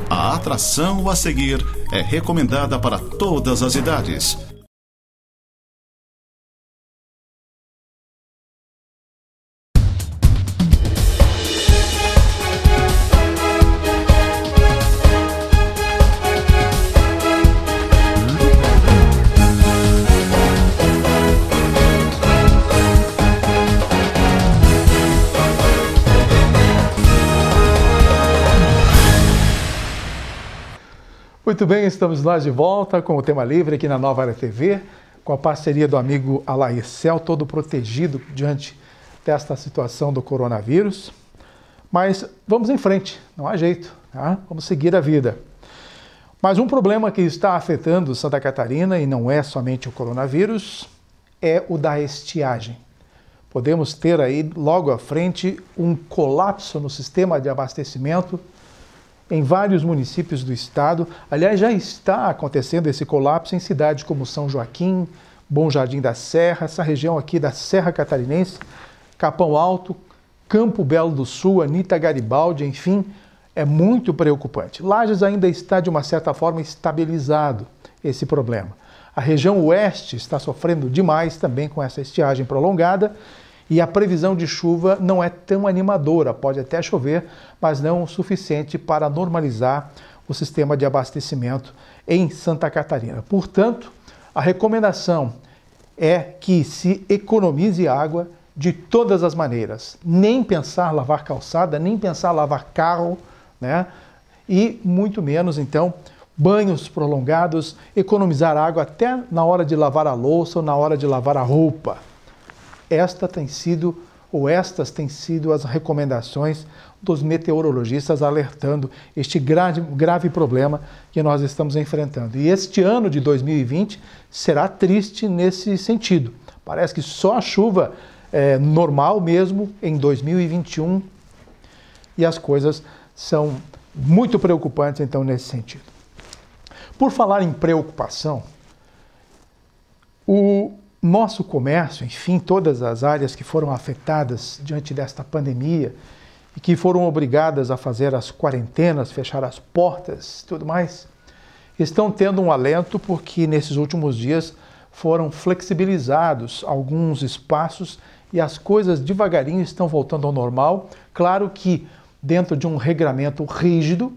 A atração a seguir é recomendada para todas as idades. Muito bem, estamos nós de volta com o Tema Livre aqui na Nova Era TV, com a parceria do amigo Alaircel, todo protegido diante desta situação do coronavírus. Mas vamos em frente, não há jeito, tá? Vamos seguir a vida. Mas um problema que está afetando Santa Catarina, e não é somente o coronavírus, é o da estiagem. Podemos ter aí logo à frente um colapso no sistema de abastecimento em vários municípios do estado. Aliás, já está acontecendo esse colapso em cidades como São Joaquim, Bom Jardim da Serra, essa região aqui da Serra Catarinense, Capão Alto, Campo Belo do Sul, Anita Garibaldi, enfim, é muito preocupante. Lages ainda está, de uma certa forma, estabilizado esse problema. A região oeste está sofrendo demais também com essa estiagem prolongada, e a previsão de chuva não é tão animadora, pode até chover, mas não o suficiente para normalizar o sistema de abastecimento em Santa Catarina. Portanto, a recomendação é que se economize água de todas as maneiras. Nem pensar lavar calçada, nem pensar lavar carro, né? E muito menos, então, banhos prolongados, economizar água até na hora de lavar a louça ou na hora de lavar a roupa. Estas têm sido as recomendações dos meteorologistas alertando este grave problema que nós estamos enfrentando. E este ano de 2020 será triste nesse sentido. Parece que só a chuva é normal mesmo em 2021 e as coisas são muito preocupantes então nesse sentido. Por falar em preocupação, o nosso comércio, enfim, todas as áreas que foram afetadas diante desta pandemia e que foram obrigadas a fazer as quarentenas, fechar as portas e tudo mais, estão tendo um alento porque nesses últimos dias foram flexibilizados alguns espaços e as coisas devagarinho estão voltando ao normal. Claro que dentro de um regramento rígido,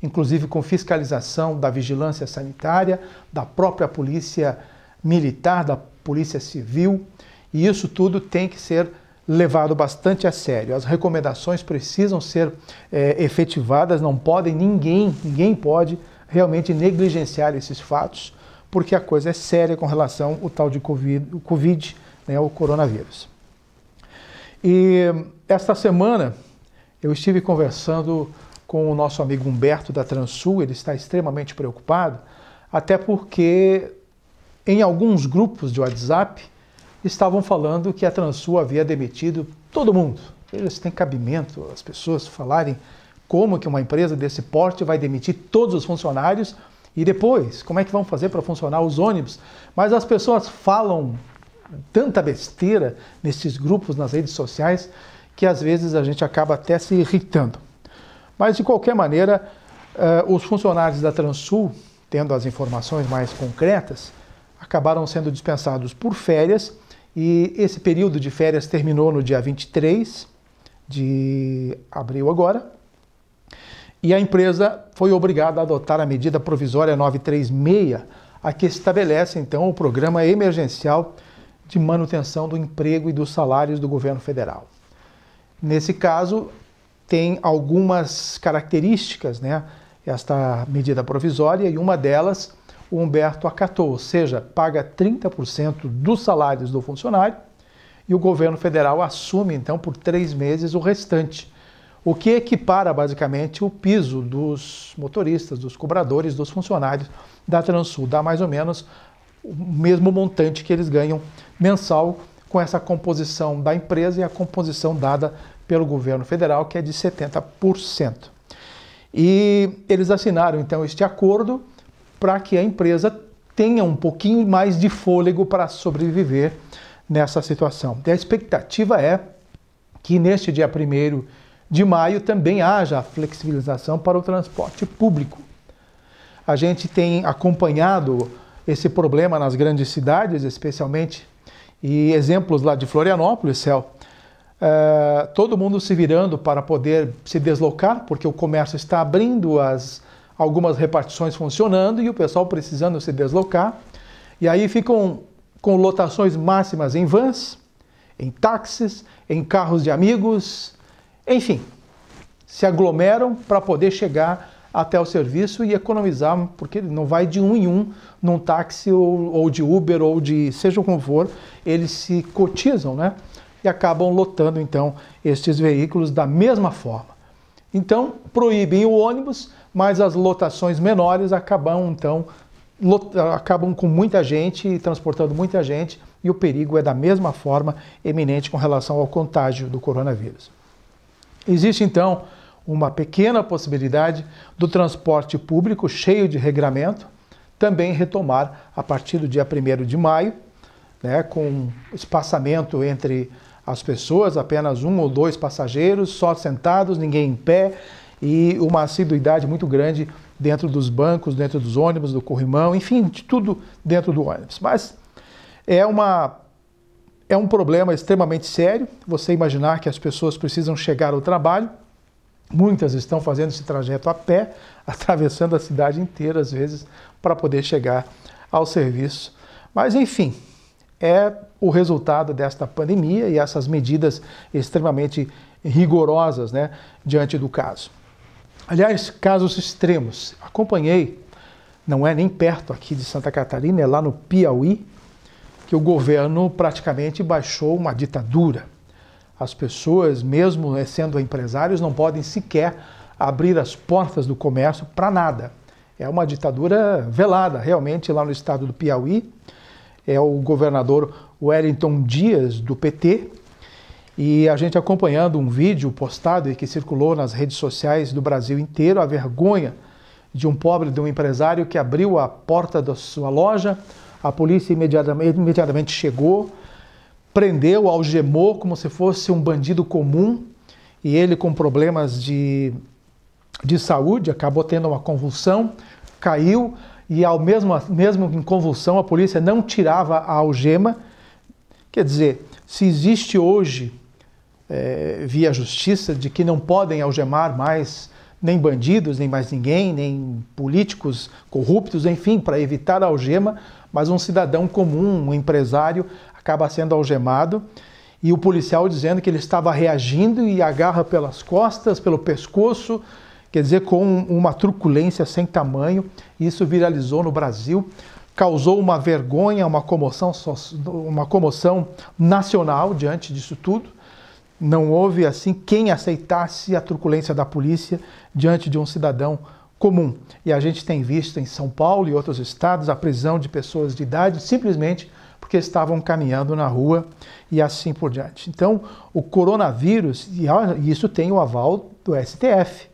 inclusive com fiscalização da vigilância sanitária, da própria polícia militar, da Polícia Civil, e isso tudo tem que ser levado bastante a sério. As recomendações precisam ser efetivadas, não podem, ninguém pode realmente negligenciar esses fatos, porque a coisa é séria com relação ao tal de Covid, né, o coronavírus. E esta semana eu estive conversando com o nosso amigo Humberto da Transul, ele está extremamente preocupado, até porque em alguns grupos de WhatsApp estavam falando que a Transul havia demitido todo mundo. Eles têm cabimento as pessoas falarem como que uma empresa desse porte vai demitir todos os funcionários e depois, como é que vão fazer para funcionar os ônibus? Mas as pessoas falam tanta besteira nesses grupos, nas redes sociais, que às vezes a gente acaba até se irritando. Mas de qualquer maneira, os funcionários da Transul, tendo as informações mais concretas, acabaram sendo dispensados por férias e esse período de férias terminou no dia 23 de abril agora e a empresa foi obrigada a adotar a medida provisória 936, a que estabelece então o programa emergencial de manutenção do emprego e dos salários do governo federal. Nesse caso, tem algumas características, né, esta medida provisória, e uma delas o Humberto acatou, ou seja, paga 30% dos salários do funcionário e o governo federal assume, então, por 3 meses o restante, o que equipara basicamente o piso dos motoristas, dos cobradores, dos funcionários da Transul, dá mais ou menos o mesmo montante que eles ganham mensal com essa composição da empresa e a composição dada pelo governo federal, que é de 70%. E eles assinaram, então, este acordo para que a empresa tenha um pouquinho mais de fôlego para sobreviver nessa situação. E a expectativa é que neste dia 1º de maio também haja a flexibilização para o transporte público. A gente tem acompanhado esse problema nas grandes cidades, especialmente, e exemplos lá de Florianópolis, Céu, todo mundo se virando para poder se deslocar, porque o comércio está abrindo, algumas repartições funcionando e o pessoal precisando se deslocar. E aí ficam com lotações máximas em vans, em táxis, em carros de amigos, enfim, se aglomeram para poder chegar até o serviço e economizar, porque não vai de um em um num táxi ou de Uber ou de seja como for, eles se cotizam, né? E acabam lotando, então, estes veículos da mesma forma. Então, proíbem o ônibus, mas as lotações menores acabam com muita gente, transportando muita gente, e o perigo é da mesma forma eminente com relação ao contágio do coronavírus. Existe, então, uma pequena possibilidade do transporte público cheio de regramento também retomar a partir do dia 1º de maio, né, com espaçamento entre as pessoas, apenas 1 ou 2 passageiros, só sentados, ninguém em pé, e uma assiduidade muito grande dentro dos bancos, dentro dos ônibus, do corrimão, enfim, de tudo dentro do ônibus. Mas é um problema extremamente sério, você imaginar que as pessoas precisam chegar ao trabalho, muitas estão fazendo esse trajeto a pé, atravessando a cidade inteira, às vezes, para poder chegar ao serviço. Mas, enfim, é o resultado desta pandemia e essas medidas extremamente rigorosas, né, diante do caso. Aliás, casos extremos. Acompanhei, não é nem perto aqui de Santa Catarina, é lá no Piauí, que o governo praticamente baixou uma ditadura. As pessoas, mesmo sendo empresários, não podem sequer abrir as portas do comércio para nada. É uma ditadura velada, realmente, lá no estado do Piauí. É o governador Wellington Dias, do PT, e a gente acompanhando um vídeo postado e que circulou nas redes sociais do Brasil inteiro, a vergonha de um empresário que abriu a porta da sua loja, a polícia imediatamente chegou, prendeu, algemou como se fosse um bandido comum, e ele com problemas de saúde, acabou tendo uma convulsão, caiu, e mesmo em convulsão a polícia não tirava a algema. Quer dizer, se existe hoje, via justiça, de que não podem algemar mais nem bandidos, nem mais ninguém, nem políticos corruptos, enfim, para evitar a algema, mas um cidadão comum, um empresário, acaba sendo algemado, e o policial dizendo que ele estava reagindo e agarra pelas costas, pelo pescoço, quer dizer, com uma truculência sem tamanho. Isso viralizou no Brasil, causou uma vergonha, uma comoção nacional diante disso tudo. Não houve, assim, quem aceitasse a truculência da polícia diante de um cidadão comum. E a gente tem visto em São Paulo e outros estados a prisão de pessoas de idade simplesmente porque estavam caminhando na rua e assim por diante. Então, o coronavírus, e isso tem o aval do STF.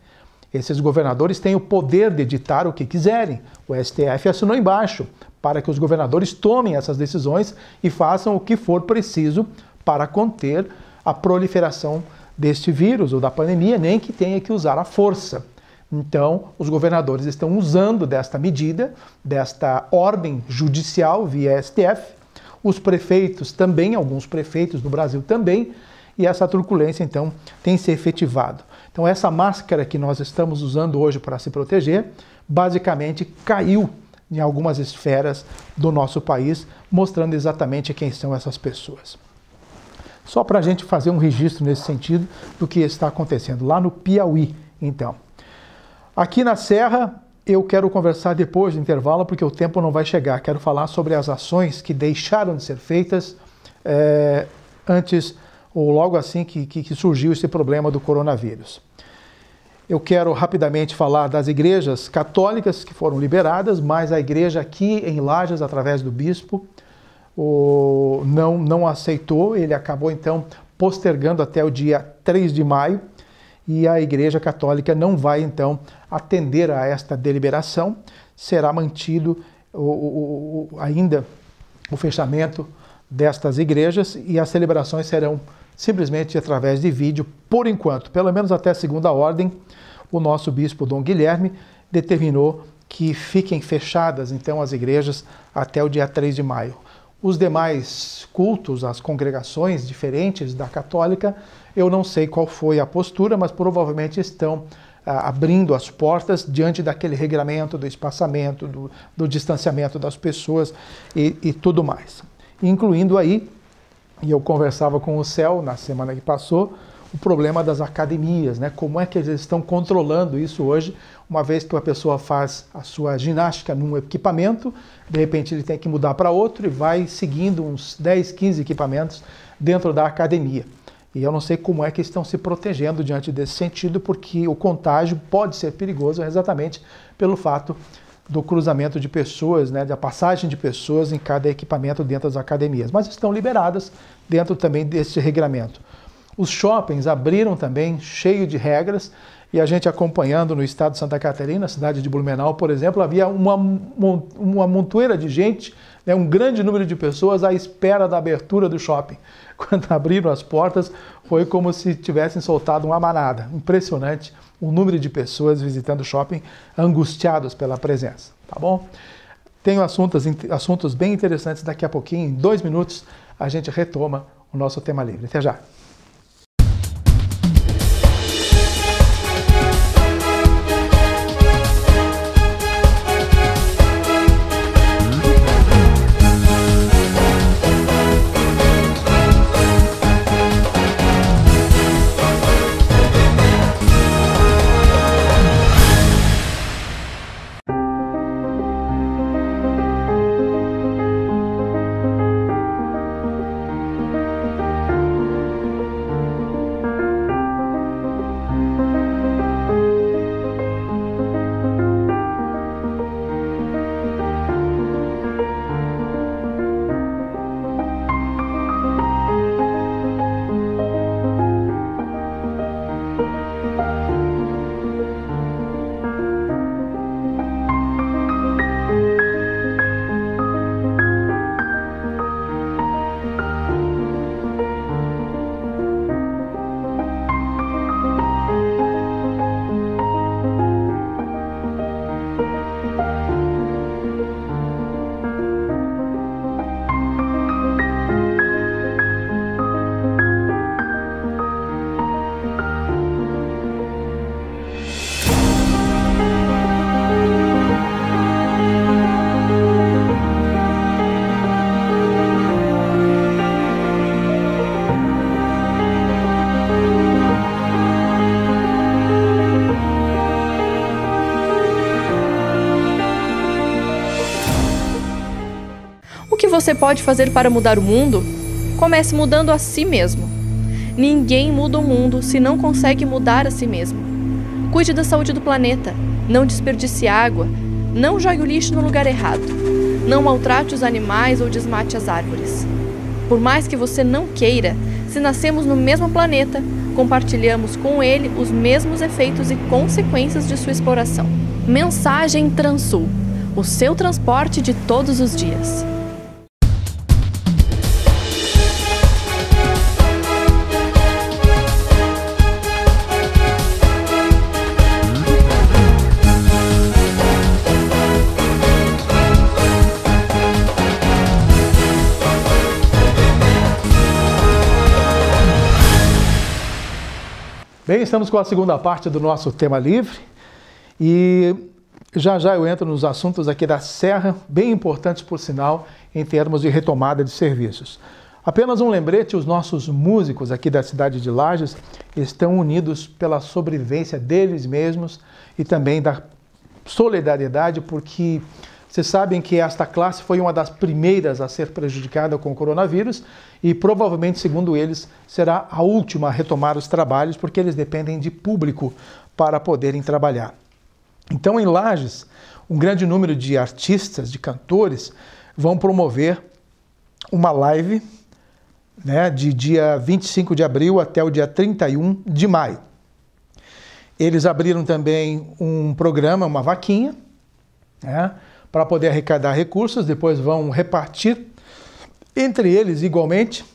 Esses governadores têm o poder de editar o que quiserem. O STF assinou embaixo para que os governadores tomem essas decisões e façam o que for preciso para conter a proliferação deste vírus ou da pandemia, nem que tenha que usar a força. Então, os governadores estão usando desta medida, desta ordem judicial via STF, os prefeitos também, alguns prefeitos do Brasil também, e essa truculência, então, tem se efetivado. Então, essa máscara que nós estamos usando hoje para se proteger, basicamente caiu em algumas esferas do nosso país, mostrando exatamente quem são essas pessoas. Só para a gente fazer um registro nesse sentido do que está acontecendo lá no Piauí, então. Aqui na Serra, eu quero conversar depois do intervalo, porque o tempo não vai chegar. Quero falar sobre as ações que deixaram de ser feitas antes ou logo assim que surgiu esse problema do coronavírus. Eu quero rapidamente falar das igrejas católicas que foram liberadas, mas a igreja aqui em Lages, através do bispo, não aceitou. Ele acabou então postergando até o dia 3 de maio, e a Igreja Católica não vai então atender a esta deliberação. Será mantido ainda o fechamento destas igrejas e as celebrações simplesmente através de vídeo, por enquanto. Pelo menos até a segunda ordem, o nosso bispo Dom Guilherme determinou que fiquem fechadas, então, as igrejas até o dia 3 de maio. Os demais cultos, as congregações diferentes da católica, eu não sei qual foi a postura, mas provavelmente estão abrindo as portas diante daquele regramento do espaçamento, do distanciamento das pessoas e tudo mais. Incluindo aí, e eu conversava com o Céu na semana que passou, o problema das academias, né? Como é que eles estão controlando isso hoje, uma vez que a pessoa faz a sua ginástica num equipamento, de repente ele tem que mudar para outro e vai seguindo uns 10, 15 equipamentos dentro da academia. E eu não sei como é que estão se protegendo diante desse sentido, porque o contágio pode ser perigoso exatamente pelo fato do cruzamento de pessoas, né, da passagem de pessoas em cada equipamento dentro das academias. Mas estão liberadas dentro também desse regramento. Os shoppings abriram também, cheio de regras, e a gente acompanhando no estado de Santa Catarina, cidade de Blumenau, por exemplo, havia uma montoeira de gente, né, um grande número de pessoas à espera da abertura do shopping. Quando abriram as portas, foi como se tivessem soltado uma manada. Impressionante o número de pessoas visitando o shopping, angustiados pela presença, tá bom? Tenho assuntos bem interessantes daqui a pouquinho, em 2 minutos, a gente retoma o nosso tema livre. Até já! O que você pode fazer para mudar o mundo? Comece mudando a si mesmo. Ninguém muda o mundo se não consegue mudar a si mesmo. Cuide da saúde do planeta. Não desperdice água. Não jogue o lixo no lugar errado. Não maltrate os animais ou desmate as árvores. Por mais que você não queira, se nascemos no mesmo planeta, compartilhamos com ele os mesmos efeitos e consequências de sua exploração. Mensagem Transul, o seu transporte de todos os dias. Bem, estamos com a segunda parte do nosso tema livre e já eu entro nos assuntos aqui da Serra, bem importantes por sinal, em termos de retomada de serviços. Apenas um lembrete, os nossos músicos aqui da cidade de Lages estão unidos pela sobrevivência deles mesmos e também da solidariedade, porque vocês sabem que esta classe foi uma das primeiras a ser prejudicada com o coronavírus e provavelmente, segundo eles, será a última a retomar os trabalhos, porque eles dependem de público para poderem trabalhar. Então, em Lages, um grande número de artistas, de cantores, vão promover uma live, né, de dia 25 de abril até o dia 31 de maio. Eles abriram também um programa, uma vaquinha, né, para poder arrecadar recursos, depois vão repartir entre eles igualmente,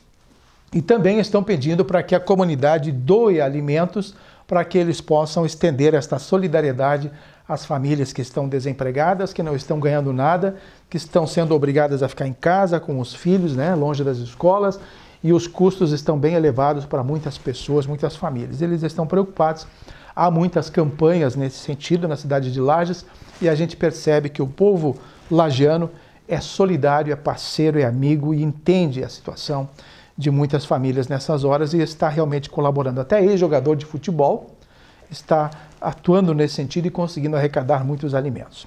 E também estão pedindo para que a comunidade doe alimentos para que eles possam estender esta solidariedade às famílias que estão desempregadas, que não estão ganhando nada, que estão sendo obrigadas a ficar em casa com os filhos, né, longe das escolas, e os custos estão bem elevados para muitas pessoas, muitas famílias. Eles estão preocupados. Há muitas campanhas nesse sentido na cidade de Lages e a gente percebe que o povo lagiano é solidário, é parceiro, é amigo e entende a situação de muitas famílias nessas horas e está realmente colaborando. Até ex-jogador de futebol está atuando nesse sentido e conseguindo arrecadar muitos alimentos.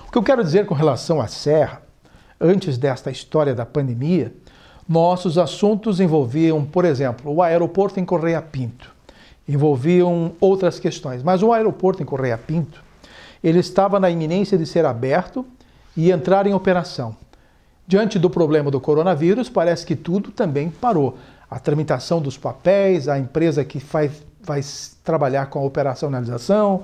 O que eu quero dizer com relação à Serra, antes desta história da pandemia, nossos assuntos envolviam, por exemplo, o aeroporto em Correia Pinto, envolviam outras questões, mas o aeroporto em Correia Pinto, ele estava na iminência de ser aberto e entrar em operação. Diante do problema do coronavírus, parece que tudo também parou. A tramitação dos papéis, a empresa que vai trabalhar com a operacionalização,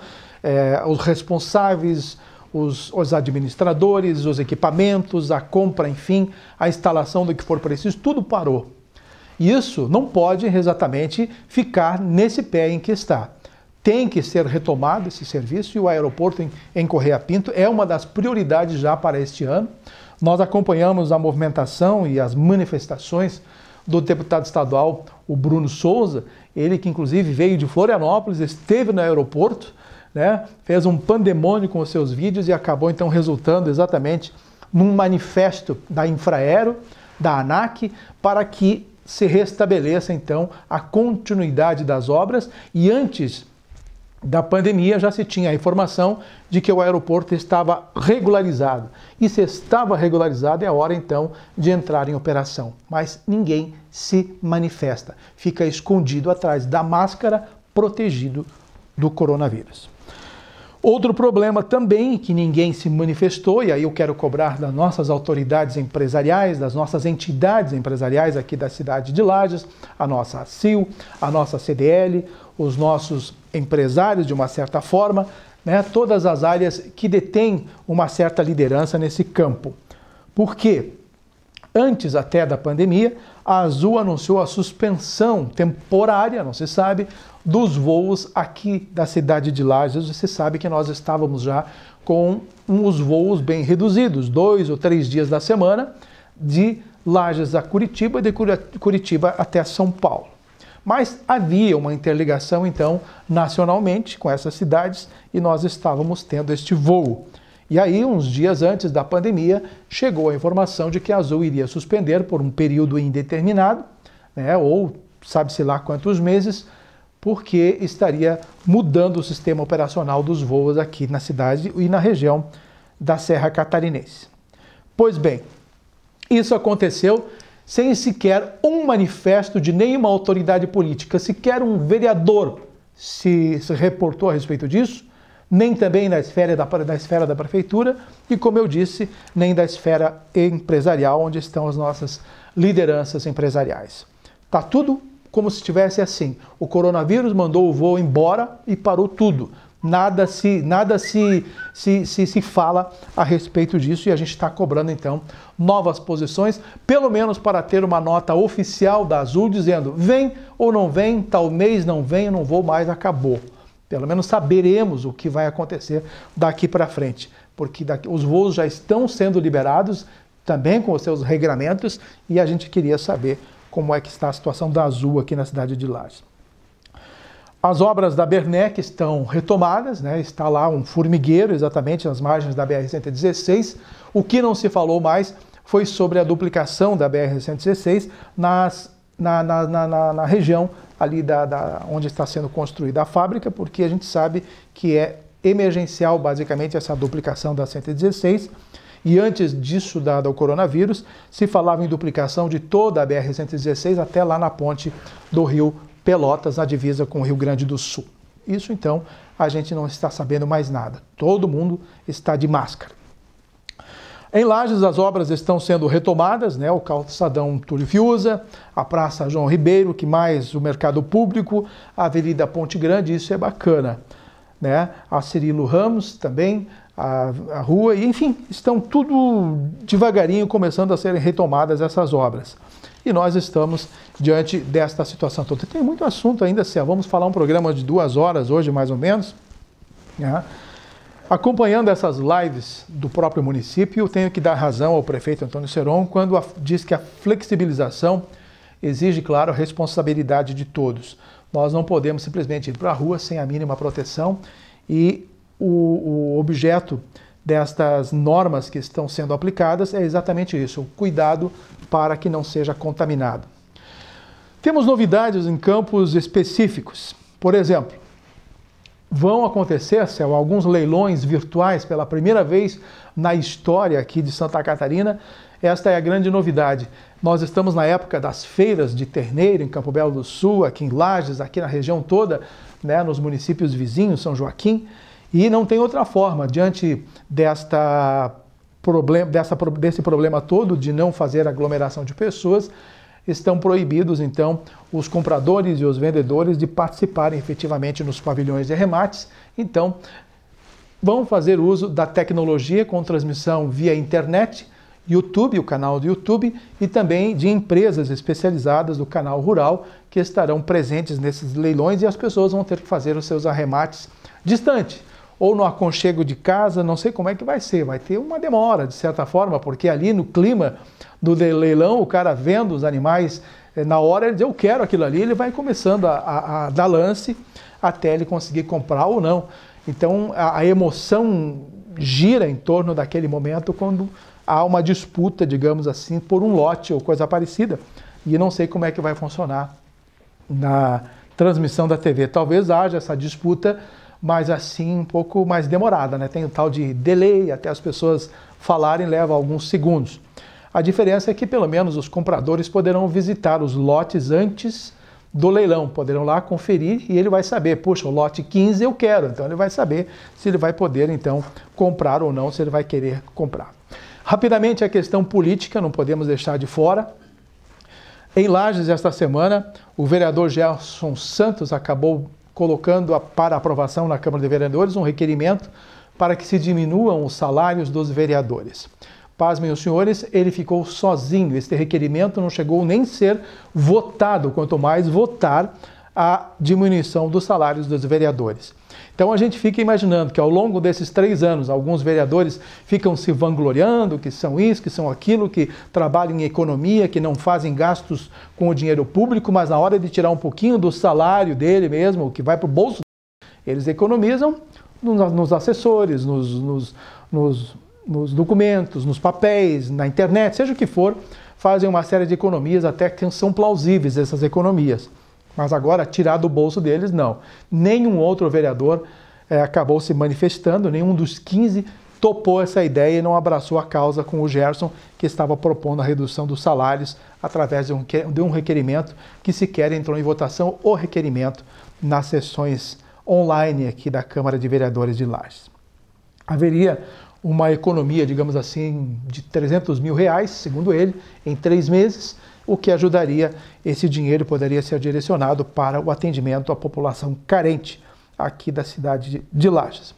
os responsáveis, os administradores, os equipamentos, a compra, enfim, a instalação do que for preciso, tudo parou. E isso não pode exatamente ficar nesse pé em que está. Tem que ser retomado esse serviço e o aeroporto em Correia Pinto é uma das prioridades já para este ano. Nós acompanhamos a movimentação e as manifestações do deputado estadual, o Bruno Souza, ele que inclusive veio de Florianópolis, esteve no aeroporto, né, fez um pandemônio com os seus vídeos e acabou então resultando exatamente num manifesto da Infraero, da ANAC, para que se restabeleça então a continuidade das obras e antes da pandemia já se tinha a informação de que o aeroporto estava regularizado. E se estava regularizado é a hora então de entrar em operação. Mas ninguém se manifesta, fica escondido atrás da máscara, protegido do coronavírus. Outro problema também que ninguém se manifestou, e aí eu quero cobrar das nossas autoridades empresariais, das nossas entidades empresariais aqui da cidade de Lages, a nossa ACIL, a nossa CDL, os nossos empresários de uma certa forma, né, todas as áreas que detêm uma certa liderança nesse campo. Por quê? Antes até da pandemia, a Azul anunciou a suspensão temporária, não se sabe, dos voos aqui da cidade de Lages. Você sabe que nós estávamos já com uns voos bem reduzidos, 2 ou 3 dias da semana, de Lages a Curitiba e de Curitiba até São Paulo. Mas havia uma interligação, então, nacionalmente com essas cidades e nós estávamos tendo este voo. E aí, uns dias antes da pandemia, chegou a informação de que a Azul iria suspender por um período indeterminado, né, ou sabe-se lá quantos meses, porque estaria mudando o sistema operacional dos voos aqui na cidade e na região da Serra Catarinense. Pois bem, isso aconteceu sem sequer um manifesto de nenhuma autoridade política, sequer um vereador se reportou a respeito disso, nem também da esfera da prefeitura e, como eu disse, nem da esfera empresarial, onde estão as nossas lideranças empresariais. Está tudo como se estivesse assim. O coronavírus mandou o voo embora e parou tudo. Nada se fala a respeito disso e a gente está cobrando, então, novas posições, pelo menos para ter uma nota oficial da Azul dizendo vem ou não vem, tal mês não vem, eu não vou mais, acabou. Pelo menos saberemos o que vai acontecer daqui para frente, porque os voos já estão sendo liberados, também com os seus regramentos, e a gente queria saber como é que está a situação da Azul aqui na cidade de Lages. As obras da Bernec estão retomadas, né? Está lá um formigueiro exatamente nas margens da BR-116. O que não se falou mais foi sobre a duplicação da BR-116 na região ali onde está sendo construída a fábrica, porque a gente sabe que é emergencial basicamente essa duplicação da 116. E antes disso, do coronavírus, se falava em duplicação de toda a BR-116 até lá na ponte do Rio Pelotas, na divisa com o Rio Grande do Sul. Isso, então, a gente não está sabendo mais nada. Todo mundo está de máscara. Em Lages, as obras estão sendo retomadas, né? O calçadão Túlio Fiuza, a Praça João Ribeiro, que mais o mercado público, a Avenida Ponte Grande, isso é bacana, né? A Cirilo Ramos também, a rua, e enfim, estão tudo devagarinho começando a serem retomadas essas obras. E nós estamos diante desta situação toda. Tem muito assunto ainda, Céu. Vamos falar um programa de 2 horas hoje, mais ou menos. Né? Acompanhando essas lives do próprio município, eu tenho que dar razão ao prefeito Antônio Seron quando diz que a flexibilização exige, claro, a responsabilidade de todos. Nós não podemos simplesmente ir para a rua sem a mínima proteção e o objeto destas normas que estão sendo aplicadas é exatamente isso, o cuidado para que não seja contaminado. Temos novidades em campos específicos. Por exemplo, vão acontecer, Céu, alguns leilões virtuais pela primeira vez na história aqui de Santa Catarina. Esta é a grande novidade. Nós estamos na época das feiras de terneiro em Campo Belo do Sul, aqui em Lages, aqui na região toda, né, nos municípios vizinhos, São Joaquim, e não tem outra forma, diante desse problema todo de não fazer aglomeração de pessoas, estão proibidos, então, os compradores e os vendedores de participarem efetivamente nos pavilhões de arremates. Então, vão fazer uso da tecnologia com transmissão via internet, YouTube, o canal do YouTube, e também de empresas especializadas do canal rural que estarão presentes nesses leilões e as pessoas vão ter que fazer os seus arremates distante, ou no aconchego de casa, não sei como é que vai ser, vai ter uma demora de certa forma, porque ali no clima do leilão, o cara vendo os animais, na hora ele diz, eu quero aquilo ali, ele vai começando a dar lance até ele conseguir comprar ou não. Então a emoção gira em torno daquele momento quando há uma disputa, digamos assim, por um lote ou coisa parecida. E não sei como é que vai funcionar na transmissão da TV. Talvez haja essa disputa, mas assim um pouco mais demorada, né? Tem o tal de delay, até as pessoas falarem leva alguns segundos. A diferença é que pelo menos os compradores poderão visitar os lotes antes do leilão, poderão lá conferir e ele vai saber, puxa, o lote 15 eu quero, então ele vai saber se ele vai poder então comprar ou não, se ele vai querer comprar. Rapidamente a questão política, não podemos deixar de fora. Em Lages, esta semana, o vereador Gerson Santos acabou colocando para aprovação na Câmara de Vereadores um requerimento para que se diminuam os salários dos vereadores. Pasmem os senhores, ele ficou sozinho. Este requerimento não chegou nem a ser votado, quanto mais votar a diminuição dos salários dos vereadores. Então a gente fica imaginando que ao longo desses 3 anos, alguns vereadores ficam se vangloriando que são isso, que são aquilo, que trabalham em economia, que não fazem gastos com o dinheiro público, mas na hora de tirar um pouquinho do salário dele mesmo, que vai para o bolso, eles economizam nos assessores, nos documentos, nos papéis, na internet, seja o que for, fazem uma série de economias até que são plausíveis essas economias. Mas agora, tirar do bolso deles, não. Nenhum outro vereador acabou se manifestando, nenhum dos 15 topou essa ideia e não abraçou a causa com o Gerson, que estava propondo a redução dos salários através de um requerimento que sequer entrou em votação, o requerimento nas sessões online aqui da Câmara de Vereadores de Lages. Haveria uma economia, digamos assim, de R$300 mil, segundo ele, em 3 meses, o que ajudaria, esse dinheiro poderia ser direcionado para o atendimento à população carente aqui da cidade de Lages.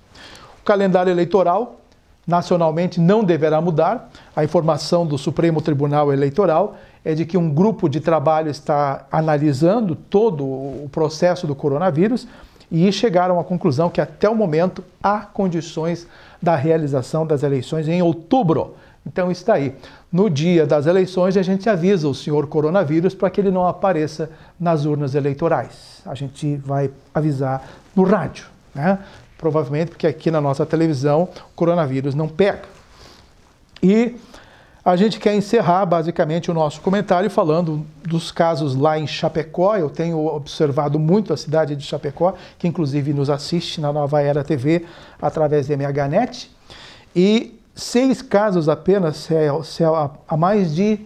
O calendário eleitoral, nacionalmente, não deverá mudar. A informação do Supremo Tribunal Eleitoral é de que um grupo de trabalho está analisando todo o processo do coronavírus e chegaram à conclusão que até o momento há condições da realização das eleições em outubro. Então está aí. No dia das eleições a gente avisa o senhor coronavírus para que ele não apareça nas urnas eleitorais. A gente vai avisar no rádio, né? Provavelmente porque aqui na nossa televisão o coronavírus não pega. E a gente quer encerrar basicamente o nosso comentário falando dos casos lá em Chapecó. Eu tenho observado muito a cidade de Chapecó, que inclusive nos assiste na Nova Era TV através da MHNet. E 6 casos apenas, há mais de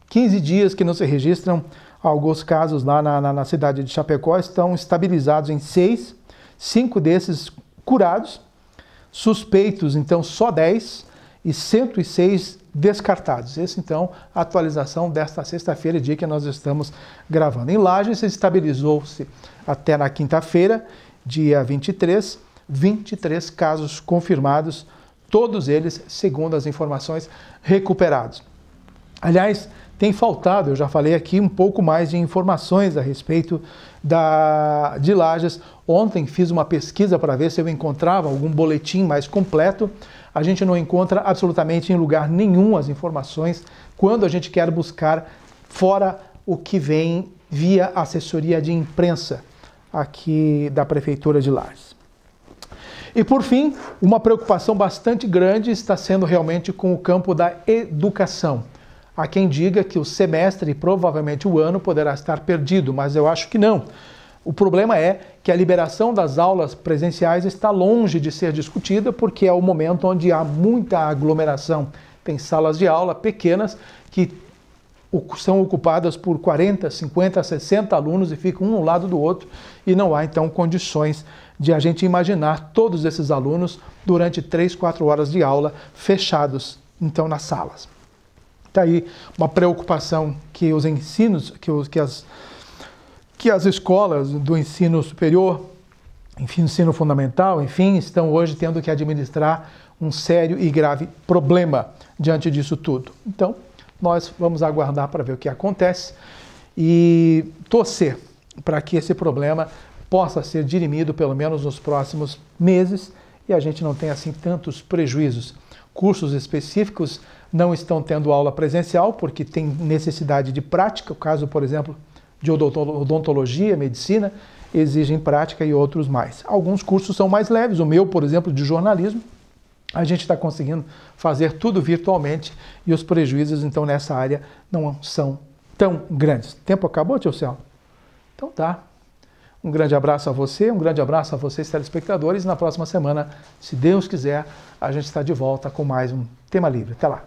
15 dias que não se registram alguns casos lá na cidade de Chapecó, estão estabilizados em 6, 5 desses curados, suspeitos então só 10 e 106 descartados. Esse então, a atualização desta sexta-feira, dia que nós estamos gravando. Em Lages, estabilizou-se até na quinta-feira, dia 23 casos confirmados todos eles segundo as informações recuperadas. Aliás, tem faltado, eu já falei aqui, um pouco mais de informações a respeito de Lages. Ontem fiz uma pesquisa para ver se eu encontrava algum boletim mais completo. A gente não encontra absolutamente em lugar nenhum as informações quando a gente quer buscar fora o que vem via assessoria de imprensa aqui da Prefeitura de Lages. E por fim, uma preocupação bastante grande está sendo realmente com o campo da educação. Há quem diga que o semestre e provavelmente o ano poderá estar perdido, mas eu acho que não. O problema é que a liberação das aulas presenciais está longe de ser discutida porque é o momento onde há muita aglomeração. Tem salas de aula pequenas que são ocupadas por 40, 50, 60 alunos e ficam um ao lado do outro e não há então condições de a gente imaginar todos esses alunos durante 3, 4 horas de aula fechados então nas salas. Está aí uma preocupação que os ensinos, que as escolas do ensino superior, enfim, ensino fundamental, enfim, estão hoje tendo que administrar um sério e grave problema diante disso tudo. Então, nós vamos aguardar para ver o que acontece e torcer para que esse problema possa ser dirimido pelo menos nos próximos meses e a gente não tenha assim tantos prejuízos. Cursos específicos não estão tendo aula presencial porque tem necessidade de prática, o caso, por exemplo, de odontologia, medicina, exigem prática e outros mais. Alguns cursos são mais leves, o meu, por exemplo, de jornalismo, a gente está conseguindo fazer tudo virtualmente e os prejuízos, então, nessa área não são tão grandes. O tempo acabou, tio Céu? Então tá. Um grande abraço a você, um grande abraço a vocês, telespectadores. Na próxima semana, se Deus quiser, a gente está de volta com mais um Tema Livre. Até lá.